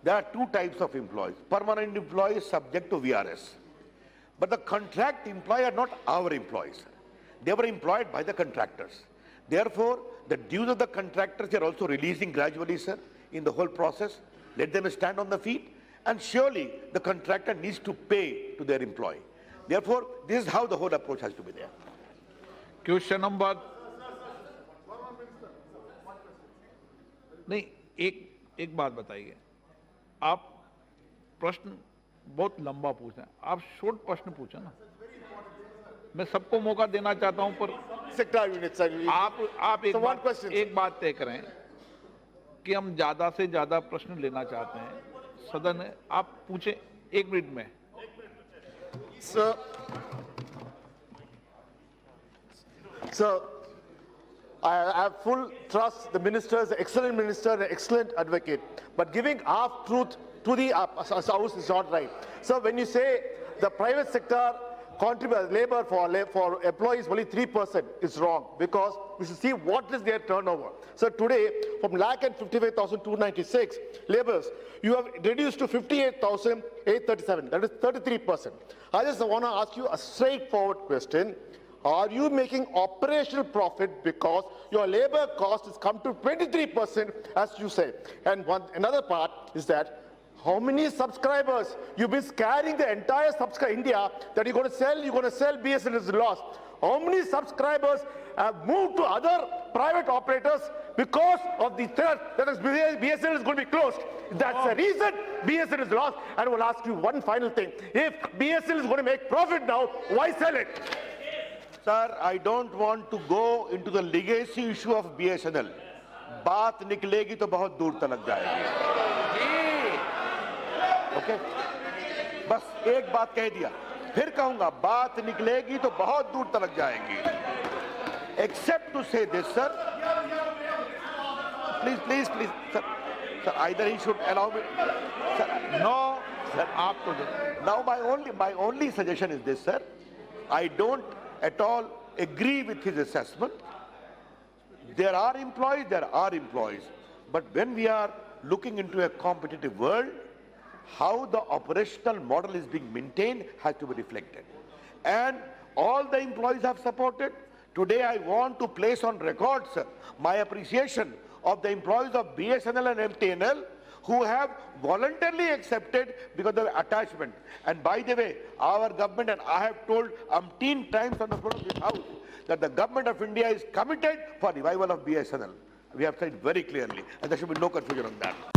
there are two types of employees. Permanent employees subject to VRS. But the contract employees are not our employees. They were employed by the contractors. Therefore, the dues of the contractors are also releasing gradually, sir, in the whole process. Let them stand on the feet. And surely the contractor needs to pay to their employee. Therefore, this is how the whole approach has to be there. Question number नहीं, एक बात बताइए, आप प्रश्न बहुत लंबा पूछ रहे हैं, आप शॉर्ट प्रश्न पूछे ना। मैं सबको मौका देना चाहता हूं, पर आप एक बात तय करें कि हम ज्यादा से ज्यादा प्रश्न लेना चाहते हैं सदन है, आप पूछे 1 मिनट में। Sir, I have full trust. The minister is an excellent minister, an excellent advocate. But giving half truth to the House is not right. So when you say the private sector contributes labor for employees only 3% is wrong, because we should see what is their turnover. So today, from 1,55,296 laborers, you have reduced to 58,837. That is 33%. I just want to ask you a straightforward question. Are you making operational profit because your labor cost has come to 23%, as you say? And another part is that how many subscribers you've been scanning the entire India that you're going to sell BSNL is lost. How many subscribers have moved to other private operators because of the threat that BSNL is going to be closed? That's the reason BSNL is lost. And I will ask you one final thing. If BSNL is going to make profit now, why sell it? Sir, I don't want to go into the legacy issue of BSNL. बात निकलेगी तो बहुत दूर तक जाएगी। Okay? बस एक बात कह दिया, फिर कहूंगा बात निकलेगी तो बहुत दूर तक जाएगी। Except to say this, sir. Please, sir. Sir, either he should allow me. Sir, no, sir, now my only suggestion is this, sir. I don't at all agree with his assessment. There are employees, but when we are looking into a competitive world, how the operational model is being maintained has to be reflected. And all the employees have supported. Today I want to place on record, sir, my appreciation of the employees of BSNL and MTNL who have voluntarily accepted because of attachment. And by the way, our government, and I have told umpteen times on the floor of this House, that the government of India is committed for revival of BSNL. We have said very clearly, and there should be no confusion on that.